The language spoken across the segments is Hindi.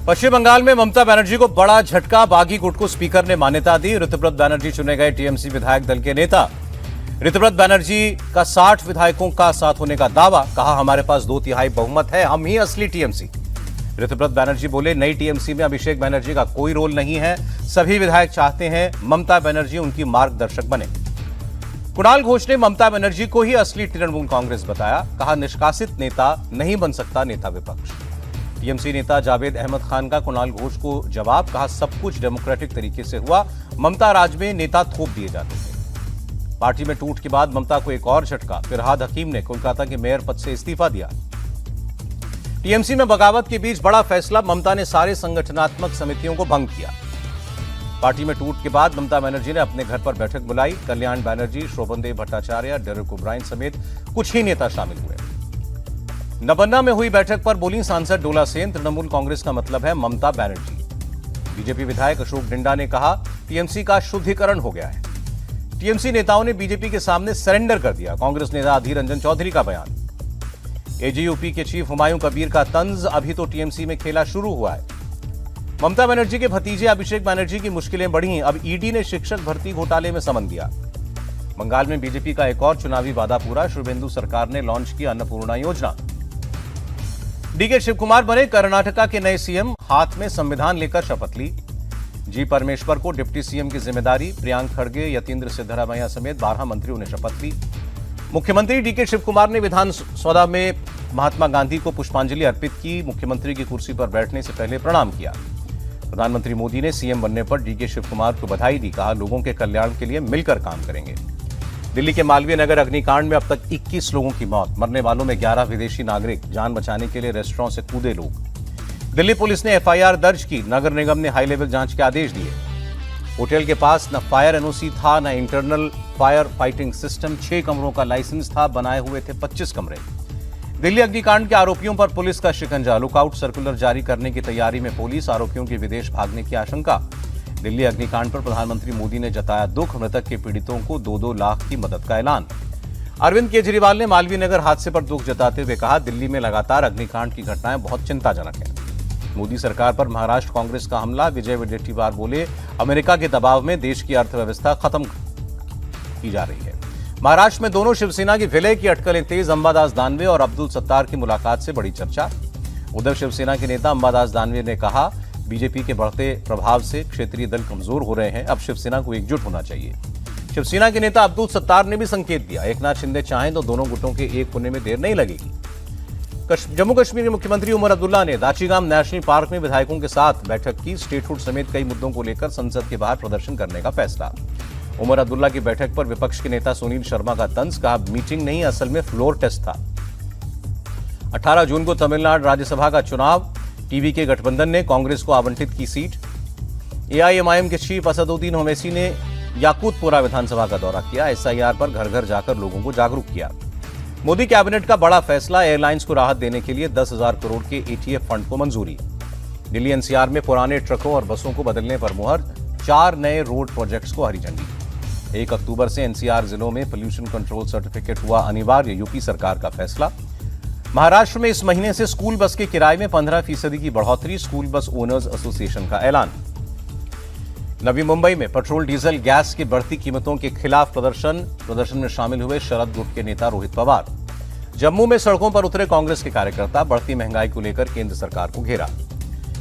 पश्चिम बंगाल में ममता बनर्जी को बड़ा झटका। बागी गुट को स्पीकर ने मान्यता दी। ऋतुव्रत बनर्जी चुने गए टीएमसी विधायक दल के नेता। ऋतुव्रत बनर्जी का 60 विधायकों का साथ होने का दावा। कहा, हमारे पास 2/3 बहुमत है, हम ही असली टीएमसी। ऋतुव्रत बनर्जी बोले, नई टीएमसी में अभिषेक बनर्जी का कोई रोल नहीं है। सभी विधायक चाहते हैं ममता बनर्जी उनकी मार्गदर्शक बने। कुणाल घोष ने ममता बनर्जी को ही असली तृणमूल कांग्रेस बताया। कहा, निष्कासित नेता नहीं बन सकता नेता विपक्ष। टीएमसी नेता जावेद अहमद खान का कुणाल घोष को जवाब। कहा, सब कुछ डेमोक्रेटिक तरीके से हुआ। ममता राज में नेता थोप दिए जाते थे। पार्टी में टूट के बाद ममता को एक और झटका। फिरहाद हकीम ने कोलकाता के मेयर पद से इस्तीफा दिया। टीएमसी में बगावत के बीच बड़ा फैसला। ममता ने सारे संगठनात्मक समितियों को भंग किया। पार्टी में टूट के बाद ममता बनर्जी ने अपने घर पर बैठक बुलाई। कल्याण बनर्जी, शोभनदेव भट्टाचार्य, डेरेक ओब्रायन समेत कुछ ही नेता शामिल हुए। नबन्ना में हुई बैठक पर बोली सांसद डोला सेन, तृणमूल कांग्रेस का मतलब है ममता बनर्जी। बीजेपी विधायक अशोक डिंडा ने कहा, टीएमसी का शुद्धिकरण हो गया है। टीएमसी नेताओं ने बीजेपी के सामने सरेंडर कर दिया। कांग्रेस नेता अधीर रंजन चौधरी का बयान। एजेयूपी के चीफ हुमायूं कबीर का तंज, अभी तो टीएमसी में खेला शुरू हुआ है। ममता बनर्जी के भतीजे अभिषेक बनर्जी की मुश्किलें बढ़ी। अब ईडी ने शिक्षक भर्ती घोटाले में समन दिया। बंगाल में बीजेपी का एक और चुनावी वादा पूरा। शुभेंदु सरकार ने लॉन्च की अन्नपूर्णा योजना। डीके शिवकुमार बने कर्नाटका के नए सीएम। हाथ में संविधान लेकर शपथ ली। जी परमेश्वर को डिप्टी सीएम की जिम्मेदारी। प्रियांक खड़गे, यतीन्द्र सिद्धरामैया समेत 12 मंत्रियों ने शपथ ली। मुख्यमंत्री डीके शिवकुमार ने विधानसौधा में महात्मा गांधी को पुष्पांजलि अर्पित की। मुख्यमंत्री की कुर्सी पर बैठने से पहले प्रणाम किया। प्रधानमंत्री मोदी ने सीएम बनने पर डीके शिवकुमार को बधाई दी। कहा, लोगों के कल्याण के लिए मिलकर काम करेंगे। दिल्ली के मालवीय नगर अग्निकांड में अब तक 21 लोगों की मौत। मरने वालों में 11 विदेशी नागरिक। जान बचाने के लिए रेस्टोरेंट से कूदे लोग। दिल्ली पुलिस ने एफआईआर दर्ज की। नगर निगम ने हाई लेवल जांच के आदेश दिए। होटल के पास न फायर एनओसी था, न इंटरनल फायर फाइटिंग सिस्टम। 6 कमरों का लाइसेंस था, बनाए हुए थे 25 कमरे। दिल्ली अग्निकांड के आरोपियों पर पुलिस का शिकंजा। लुकआउट सर्कुलर जारी करने की तैयारी में पुलिस। आरोपियों की विदेश भागने की आशंका। दिल्ली अग्निकांड पर प्रधानमंत्री मोदी ने जताया दुख। मृतक के पीड़ितों को 2-2 लाख की मदद का ऐलान। अरविंद केजरीवाल ने मालवीय नगर हादसे पर दुख जताते हुए कहा, दिल्ली में लगातार अग्निकांड की घटनाएं बहुत चिंताजनक हैं। मोदी सरकार पर महाराष्ट्र कांग्रेस का हमला। विजय वडेट्टीवार बोले, अमेरिका के दबाव में देश की अर्थव्यवस्था खत्म की जा रही है। महाराष्ट्र में दोनों शिवसेना की विलय की अटकलें तेज। अंबादास दानवे और अब्दुल सत्तार की मुलाकात से बड़ी चर्चा। उधर शिवसेना के नेता अंबादास दानवे ने कहा, बीजेपी के बढ़ते प्रभाव से क्षेत्रीय दल कमजोर हो रहे हैं। अब शिवसेना को एकजुट होना चाहिए। शिवसेना के नेता अब्दुल सत्तार ने भी संकेत दिया, एकनाथ शिंदे चाहें तो दोनों गुटों के एक होने में देर नहीं लगेगी। जम्मू कश्मीर के मुख्यमंत्री उमर अब्दुल्ला ने दाचीगाम नेशनल पार्क में विधायकों के साथ बैठक की। स्टेटहुड समेत कई मुद्दों को लेकर संसद के बाहर प्रदर्शन करने का फैसला। उमर अब्दुल्ला की बैठक पर विपक्ष के नेता सुनील शर्मा का तंज। कहा, मीटिंग नहीं, असल में फ्लोर टेस्ट था। 18 जून को तमिलनाडु राज्यसभा का चुनाव। टीवी के गठबंधन ने कांग्रेस को आवंटित की सीट। एआईएमआईएम के चीफ असदुद्दीन ओवैसी ने याकूतपुरा विधानसभा का दौरा किया। एसआईआर पर घर घर जाकर लोगों को जागरूक किया। मोदी कैबिनेट का बड़ा फैसला। एयरलाइंस को राहत देने के लिए 10,000 करोड़ के एटीएफ फंड को मंजूरी। दिल्ली एनसीआर में पुराने ट्रकों और बसों को बदलने पर मुहर। 4 नए रोड प्रोजेक्ट्स को हरी झंडी। 1 अक्टूबर से एनसीआर जिलों में पोल्यूशन कंट्रोल सर्टिफिकेट हुआ अनिवार्य। यूपी सरकार का फैसला। महाराष्ट्र में इस महीने से स्कूल बस के किराए में 15% की बढ़ोतरी। स्कूल बस ओनर्स एसोसिएशन का ऐलान। नवी मुंबई में पेट्रोल डीजल गैस की बढ़ती कीमतों के खिलाफ प्रदर्शन में शामिल हुए शरद गुट के नेता रोहित पवार। जम्मू में सड़कों पर उतरे कांग्रेस के कार्यकर्ता। बढ़ती महंगाई को लेकर केंद्र सरकार को घेरा।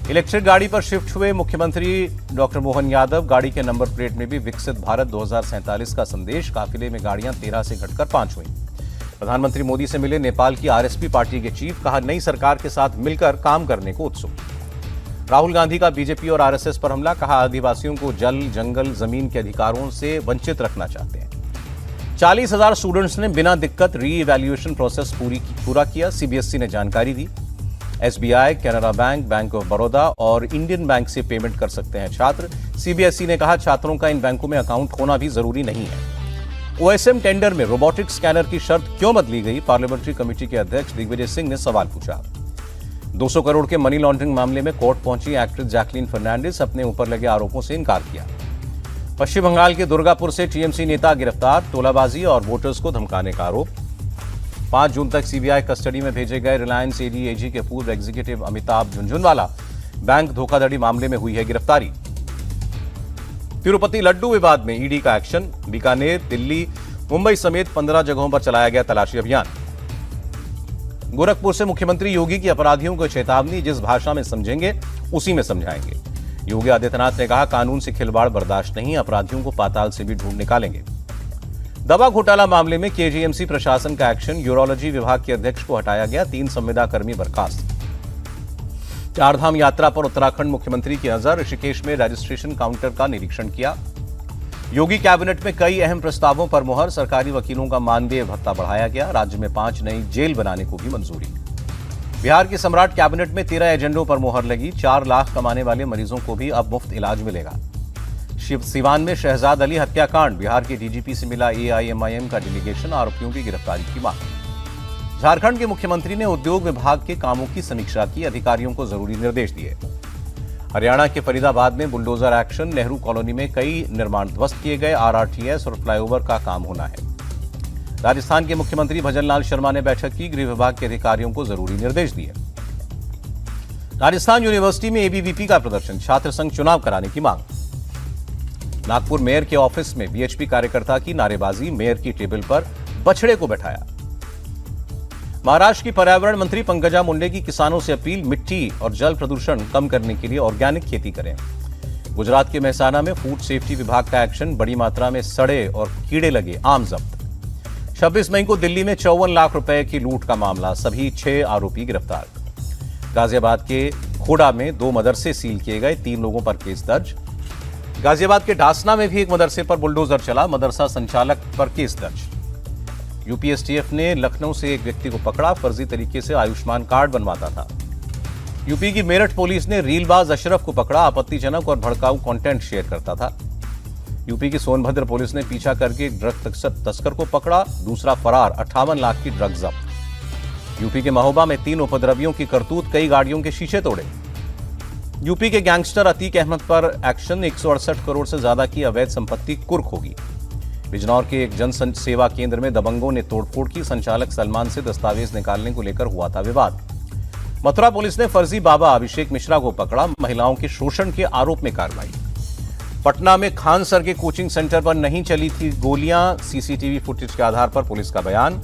इलेक्ट्रिक गाड़ी पर शिफ्ट हुए मुख्यमंत्री डॉक्टर मोहन यादव। गाड़ी के नंबर प्लेट में भी विकसित भारत 2047 का संदेश। काफिले में गाड़ियां 13 से घटकर 5 हुई। प्रधानमंत्री मोदी से मिले नेपाल की आरएसपी पार्टी के चीफ। कहा, नई सरकार के साथ मिलकर काम करने को उत्सुक। राहुल गांधी का बीजेपी और आरएसएस पर हमला। कहा, आदिवासियों को जल, जंगल, जमीन के अधिकारों से वंचित रखना चाहते हैं। 40,000 स्टूडेंट्स ने बिना दिक्कत री इवैल्यूएशन प्रोसेस पूरा किया। सीबीएसई ने जानकारी दी। SBI, Canara bank, bank of Baroda और इंडियन बैंक से पेमेंट कर सकते हैं छात्र। सीबीएसई ने कहा, छात्रों का इन बैंकों में अकाउंट होना भी जरूरी नहीं है। ओएसएम टेंडर में रोबोटिक स्कैनर की शर्त क्यों बदली गई? पार्लियामेंट्री कमेटी के अध्यक्ष दिग्विजय सिंह ने सवाल पूछा। 200 करोड़ के मनी लॉन्ड्रिंग मामले में कोर्ट पहुंची एक्ट्रेस जैकलीन फर्नांडिस। अपने ऊपर लगे आरोपों से इनकार किया। पश्चिम बंगाल के दुर्गापुर से टीएमसी नेता गिरफ्तार। तोलाबाजी और वोटर्स को धमकाने का आरोप। 5 जून तक सीबीआई कस्टडी में भेजे गए रिलायंस एडीएजी के पूर्व एग्जीक्यूटिव अमिताभ झुनझुनवाला बैंक धोखाधड़ी मामले में हुई है गिरफ्तारी। तिरुपति लड्डू विवाद में ईडी का एक्शन। बीकानेर, दिल्ली, मुंबई समेत 15 जगहों पर चलाया गया तलाशी अभियान। गोरखपुर से मुख्यमंत्री योगी की अपराधियों को चेतावनी, जिस भाषा में समझेंगे उसी में समझाएंगे। योगी आदित्यनाथ ने कहा, कानून से खिलवाड़ बर्दाश्त नहीं, अपराधियों को पाताल से भी ढूंढ निकालेंगे। दवा घोटाला मामले में केजीएमसी प्रशासन का एक्शन। यूरोलॉजी विभाग के अध्यक्ष को हटाया गया, 3 संविदाकर्मी बर्खास्त। चारधाम यात्रा पर उत्तराखंड मुख्यमंत्री की नजर। ऋषिकेश में रजिस्ट्रेशन काउंटर का निरीक्षण किया। योगी कैबिनेट में कई अहम प्रस्तावों पर मुहर। सरकारी वकीलों का मानदेय भत्ता बढ़ाया गया। राज्य में 5 नई जेल बनाने को भी मंजूरी। बिहार की सम्राट कैबिनेट में 13 एजेंडों पर मुहर लगी। 4 लाख कमाने वाले मरीजों को भी अब मुफ्त इलाज मिलेगा। सिवान में शहजाद अली हत्याकांड। बिहार के डीजीपी से मिला एआईएमआईएम का डेलीगेशन। आरोपियों की गिरफ्तारी की मांग। झारखंड के मुख्यमंत्री ने उद्योग विभाग के कामों की समीक्षा की। अधिकारियों को जरूरी निर्देश दिए। हरियाणा के फरीदाबाद में बुलडोजर एक्शन। नेहरू कॉलोनी में कई निर्माण ध्वस्त किए गए। आरआरटीएस और फ्लाईओवर का काम होना है। राजस्थान के मुख्यमंत्री भजनलाल शर्मा ने बैठक की। गृह विभाग के अधिकारियों को जरूरी निर्देश दिए। राजस्थान यूनिवर्सिटी में एबीवीपी का प्रदर्शन। छात्र संघ चुनाव कराने की मांग। नागपुर मेयर के ऑफिस में बीएचपी कार्यकर्ता की नारेबाजी। मेयर की टेबल पर बछड़े को बैठाया। महाराष्ट्र की पर्यावरण मंत्री पंकजा मुंडे की किसानों से अपील, मिट्टी और जल प्रदूषण कम करने के लिए ऑर्गेनिक खेती करें। गुजरात के मेहसाना में फूड सेफ्टी विभाग का एक्शन। बड़ी मात्रा में सड़े और कीड़े लगे आम जब्त। 26 मई को दिल्ली में 54 लाख रुपए की लूट का मामला। सभी 6 आरोपी गिरफ्तार। गाजियाबाद के खोड़ा में 2 मदरसे सील किए गए। 3 लोगों पर केस दर्ज। गाजियाबाद के ढासना में भी एक मदरसे पर बुलडोजर चला। मदरसा संचालक पर केस दर्ज। यूपीएसटीएफ ने लखनऊ से एक व्यक्ति को पकड़ा। फर्जी तरीके से आयुष्मान कार्ड बनवाता था। यूपी की मेरठ पुलिस ने रीलबाज अशरफ को पकड़ा। आपत्तिजनक और भड़काऊ कंटेंट शेयर करता था। यूपी की सोनभद्र पुलिस ने पीछा करके एक ड्रग तस्कर को पकड़ा। दूसरा फरार। 58 लाख की ड्रग जब्त। यूपी के महोबा में 3 उपद्रवियों की करतूत। कई गाड़ियों के शीशे तोड़े। यूपी के गैंगस्टर अतीक अहमद पर एक्शन। 168 करोड़ से ज्यादा की अवैध संपत्ति कुर्क होगी। बिजनौर के एक जन सेवा केंद्र में दबंगों ने तोड़फोड़ की। संचालक सलमान से दस्तावेज निकालने को लेकर हुआ था विवाद। मथुरा पुलिस ने फर्जी बाबा अभिषेक मिश्रा को पकड़ा। महिलाओं के शोषण के आरोप में कार्रवाई। पटना में खान सर के कोचिंग सेंटर पर नहीं चली थी गोलियां। सीसीटीवी फुटेज के आधार पर पुलिस का बयान।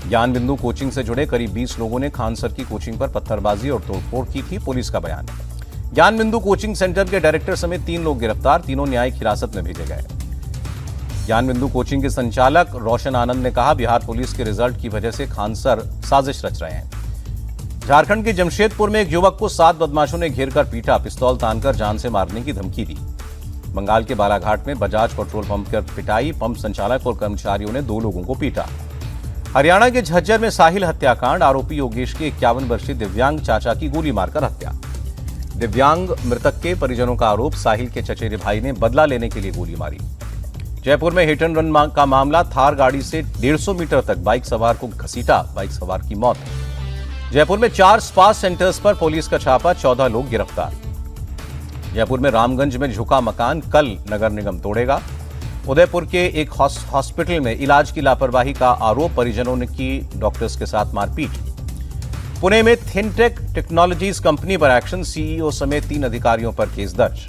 ज्ञान बिंदु कोचिंग से जुड़े करीब 20 लोगों ने खान सर की कोचिंग पर पत्थरबाजी और तोड़फोड़ की थी। पुलिस का बयान। ज्ञान बिंदु कोचिंग सेंटर के डायरेक्टर समेत 3 लोग गिरफ्तार। तीनों न्यायिक हिरासत में भेजे गए। ज्ञान बिंदु कोचिंग के संचालक रोशन आनंद ने कहा, बिहार पुलिस के रिजल्ट की वजह से खान सर साजिश रच रहे हैं। झारखंड के जमशेदपुर में एक युवक को 7 बदमाशों ने घेरकर पीटा। पिस्तौल तानकर जान से मारने की धमकी दी। बंगाल के बालाघाट में बजाज पेट्रोल पंप पर पिटाई। पंप संचालक और कर्मचारियों ने 2 लोगों को पीटा। हरियाणा के झज्जर में साहिल हत्याकांड। आरोपी योगेश के 51 वर्षीय दिव्यांग चाचा की गोली मारकर हत्या। दिव्यांग मृतक के परिजनों का आरोप, साहिल के चचेरे भाई ने बदला लेने के लिए गोली मारी। जयपुर में हिट एंड रन का मामला। थार गाड़ी से 150 मीटर तक बाइक सवार को घसीटा। बाइक सवार की मौत। जयपुर में 4 स्पा सेंटर्स पर पुलिस का छापा। 14 लोग गिरफ्तार। जयपुर में रामगंज में झुका मकान कल नगर निगम तोड़ेगा। उदयपुर के एक हॉस्पिटल में इलाज की लापरवाही का आरोप। परिजनों ने की डॉक्टर्स के साथ मारपीट। पुणे में थिनटेक टेक्नोलॉजीज कंपनी पर एक्शन। सीईओ समेत 3 अधिकारियों पर केस दर्ज।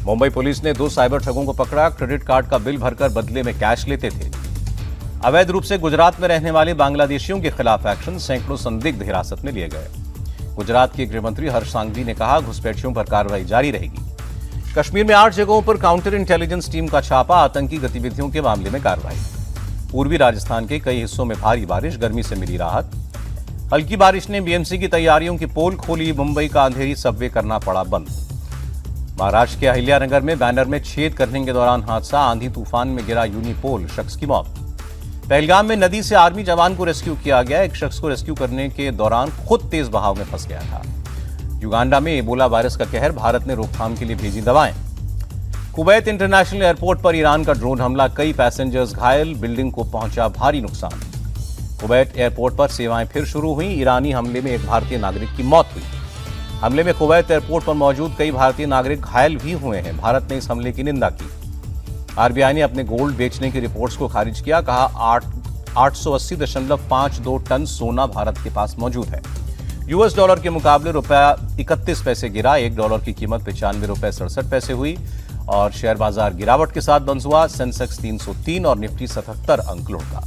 मुंबई पुलिस ने 2 साइबर ठगों को पकड़ा। क्रेडिट कार्ड का बिल भरकर बदले में कैश लेते थे। अवैध रूप से गुजरात में रहने वाले बांग्लादेशियों के खिलाफ एक्शन। सैकड़ों संदिग्ध हिरासत में लिए गए। गुजरात के गृह मंत्री हर्ष सांघवी ने कहा, घुसपैठियों पर कार्रवाई जारी रहेगी। कश्मीर में 8 जगहों पर काउंटर इंटेलिजेंस टीम का छापा। आतंकी गतिविधियों के मामले में कार्रवाई। पूर्वी राजस्थान के कई हिस्सों में भारी बारिश। गर्मी से मिली राहत। हल्की बारिश ने बीएमसी की तैयारियों की पोल खोली। मुंबई का अंधेरी सबवे करना पड़ा बंद। महाराष्ट्र के अहिल्यानगर में बैनर में छेद करने के दौरान हादसा। आंधी तूफान में गिरा यूनिपोल। शख्स की मौत। पहलगाम में नदी से आर्मी जवान को रेस्क्यू किया गया। एक शख्स को रेस्क्यू करने के दौरान खुद तेज बहाव में फंस गया था। युगांडा में एबोला वायरस का कहर। भारत ने रोकथाम के लिए भेजी दवाएं। कुवैत इंटरनेशनल एयरपोर्ट पर ईरान का ड्रोन हमला। कई पैसेंजर्स घायल। बिल्डिंग को पहुंचा भारी नुकसान। कुवैत एयरपोर्ट पर सेवाएं फिर शुरू हुई। ईरानी हमले में एक भारतीय नागरिक की मौत हुई। हमले में कुवैत एयरपोर्ट पर मौजूद कई भारतीय नागरिक घायल भी हुए हैं। भारत ने इस हमले की निंदा की। आरबीआई ने अपने गोल्ड बेचने की रिपोर्ट्स को खारिज किया। कहा 880.52 टन सोना भारत के पास मौजूद है। यूएस डॉलर के मुकाबले रुपया 31 पैसे गिरा। $1 की कीमत 95 रुपए 67 पैसे हुई और शेयर बाजार गिरावट के साथ बंद हुआ। सेंसेक्स 303 और निफ्टी 77 अंक लुढ़का।